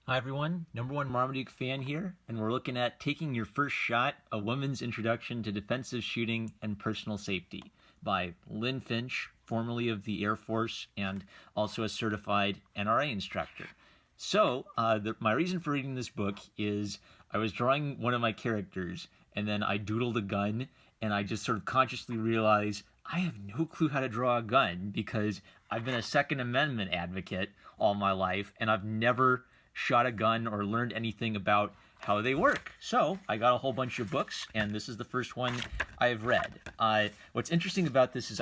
Hi everyone, number one Marmaduke fan here, and we're looking at Taking Your First Shot, A Woman's Introduction to Defensive Shooting and Personal Safety by Lynn Finch, formerly of the Air Force and also a certified NRA instructor. My reason for reading this book is I was drawing one of my characters, and then I doodled a gun, and I just sort of consciously realized I have no clue how to draw a gun because I've been a Second Amendment advocate all my life, and I've never shot a gun or learned anything about how they work. So I got a whole bunch of books, and this is the first one I've read. What's interesting about this is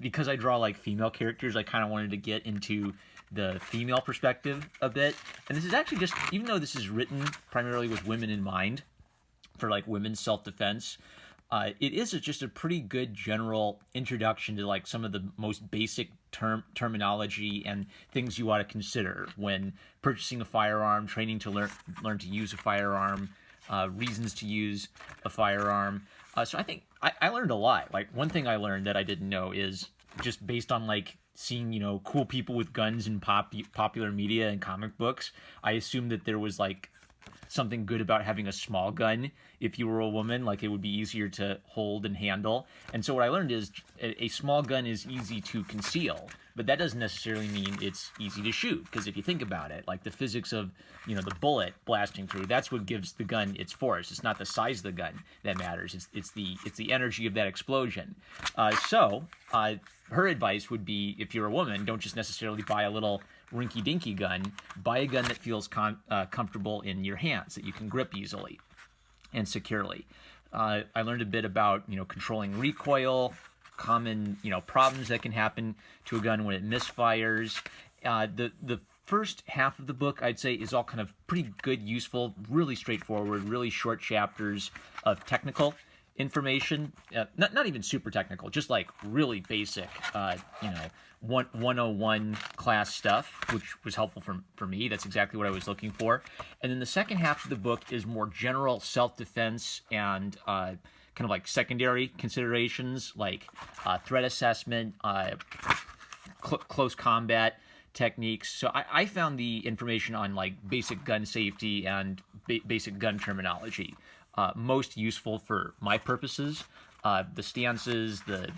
because I draw like female characters, I kind of wanted to get into the female perspective a bit. And this is actually just, even though this is written primarily with women in mind, for like women's self-defense, it is just a pretty good general introduction to like some of the most basic terminology and things you ought to consider when purchasing a firearm, training to learn to use a firearm, reasons to use a firearm. So I think I learned a lot. Like one thing I learned that I didn't know is just based on like seeing cool people with guns in popular media and comic books, I assumed that there was like something good about having a small gun if you were a woman, like it would be easier to hold and handle. And so what I learned is a small gun is easy to conceal, but that doesn't necessarily mean it's easy to shoot, because if you think about it, like the physics of the bullet blasting through, that's what gives the gun its force. It's not the size of the gun that matters, it's the energy of that explosion. Her advice would be, if you're a woman, don't just necessarily buy a little rinky-dinky gun. Buy a gun that feels comfortable in your hands, that you can grip easily and securely. I learned a bit about controlling recoil, common problems that can happen to a gun when it misfires. The first half of the book, I'd say, is all kind of pretty good, useful, really straightforward, really short chapters of technical information, not even super technical, just like really basic, 101 class stuff, which was helpful for me. That's exactly what I was looking for. And then the second half of the book is more general self-defense and kind of like secondary considerations like threat assessment, close combat techniques. So I found the information on like basic gun safety and basic gun terminology most useful for my purposes. The stances, the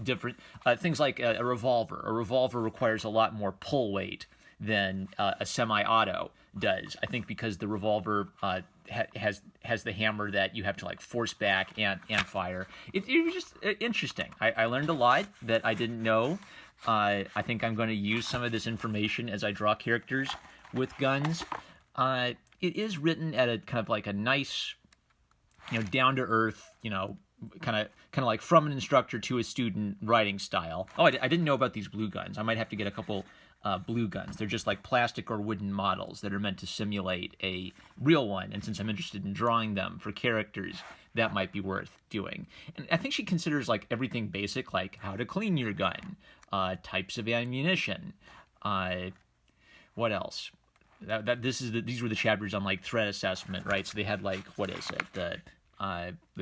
different things like a revolver. A revolver requires a lot more pull weight than a semi-auto does. I think because the revolver has the hammer that you have to like force back and fire. It was just interesting. I learned a lot that I didn't know. I think I'm going to use some of this information as I draw characters with guns. It is written at a kind of like a nice, down to earth, kind of like from an instructor to a student writing style. Oh, I didn't know about these blue guns. I might have to get a couple blue guns. They're just like plastic or wooden models that are meant to simulate a real one. And since I'm interested in drawing them for characters, that might be worth doing. And I think she considers like everything basic, like how to clean your gun, types of ammunition, what else? These were the chapters on like threat assessment, right? So they had like, what is it, the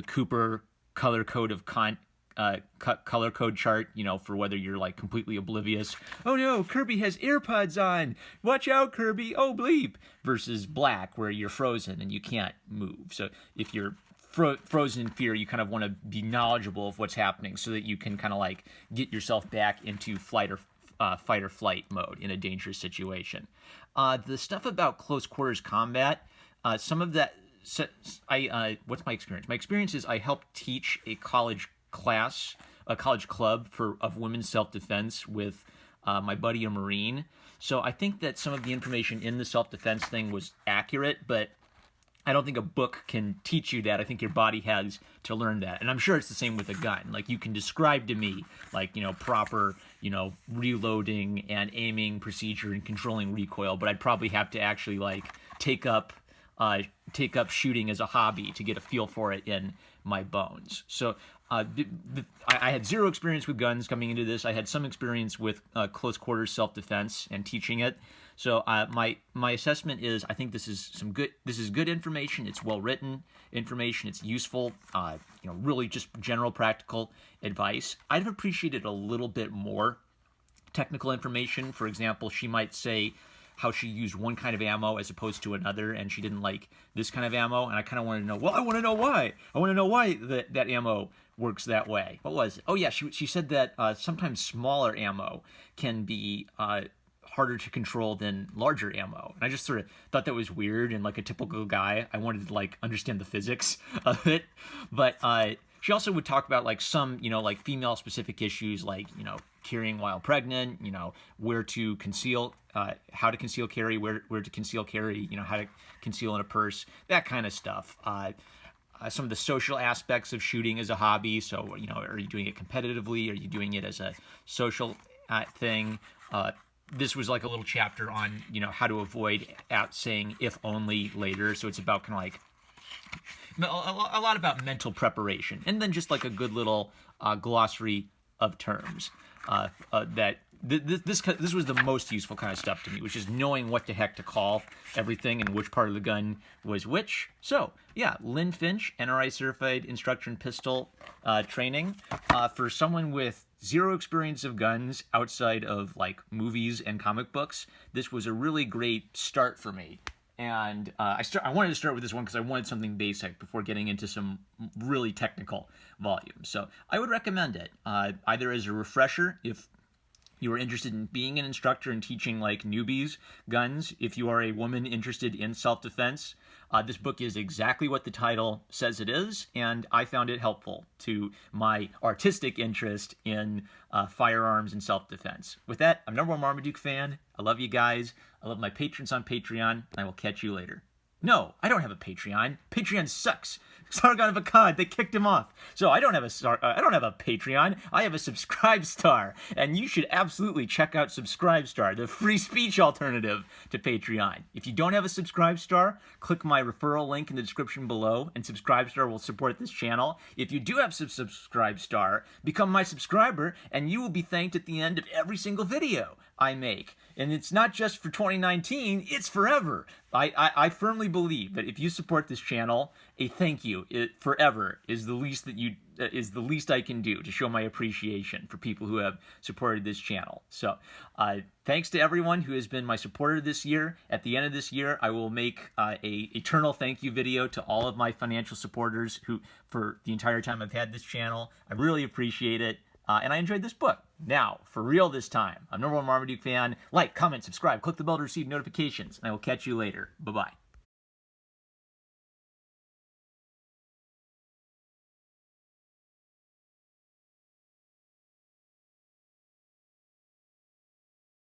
Cooper color code of color code chart, for whether you're like completely oblivious. Oh no, Kirby has AirPods on. Watch out, Kirby. Oh bleep. Versus black, where you're frozen and you can't move. So if you're frozen in fear, you kind of want to be knowledgeable of what's happening so that you can kind of like get yourself back into fight or flight mode in a dangerous situation. The stuff about close quarters combat, some of that. So what's my experience? My experience is I helped teach a college class, a college club of women's self-defense with my buddy, a Marine. So I think that some of the information in the self-defense thing was accurate, but I don't think a book can teach you that. I think your body has to learn that. And I'm sure it's the same with a gun. Like you can describe to me like, proper, reloading and aiming procedure and controlling recoil, but I'd probably have to actually like take up shooting as a hobby to get a feel for it in my bones. So I had zero experience with guns coming into this. I had some experience with close quarters self-defense and teaching it. So my assessment is I think this is good information. It's well written information. It's useful. Really just general practical advice. I'd have appreciated a little bit more technical information. For example, she might say, how she used one kind of ammo as opposed to another, and she didn't like this kind of ammo. And I kind of wanted to know, well, I want to know why. I want to know why that ammo works that way. What was it? Oh yeah, she said that sometimes smaller ammo can be harder to control than larger ammo. And I just sort of thought that was weird, and like a typical guy, I wanted to like understand the physics of it. But she also would talk about like some, like female specific issues, like, carrying while pregnant, where to conceal, how to conceal carry, where to conceal carry, how to conceal in a purse, that kind of stuff. Some of the social aspects of shooting as a hobby. So, are you doing it competitively? Are you doing it as a social thing? This was like a little chapter on, how to avoid saying if only later. So it's about kind of like a lot about mental preparation, and then just like a good little glossary of terms that this was the most useful kind of stuff to me, which is knowing what the heck to call everything and which part of the gun was which. So yeah, Lynn Finch, NRI certified instructor in pistol training, for someone with zero experience of guns outside of like movies and comic books. This was a really great start for me. And I wanted to start with this one because I wanted something basic before getting into some really technical volumes. So I would recommend it either as a refresher if you are interested in being an instructor and teaching like newbies guns. If you are a woman interested in self-defense, this book is exactly what the title says it is, and I found it helpful to my artistic interest in firearms and self-defense. With that, I'm #1 Marmaduke fan. I love you guys. I love my patrons on Patreon, and I will catch you later. No, I don't have a Patreon. Patreon sucks. Sargon of Akkad, they kicked him off. So I don't have a Patreon. I have a Subscribestar, and you should absolutely check out Subscribestar, the free speech alternative to Patreon. If you don't have a Subscribestar, click my referral link in the description below, and Subscribestar will support this channel. If you do have Subscribestar, become my subscriber, and you will be thanked at the end of every single video I make. And it's not just for 2019, it's forever. I firmly believe that if you support this channel, a thank you forever is the least I can do to show my appreciation for people who have supported this channel. So thanks to everyone who has been my supporter this year. At the end of this year, I will make a eternal thank you video to all of my financial supporters who, for the entire time I've had this channel. I really appreciate it. And I enjoyed this book. Now, for real this time, I'm #1 Marmaduke fan. Like, comment, subscribe, click the bell to receive notifications, and I will catch you later. Bye-bye.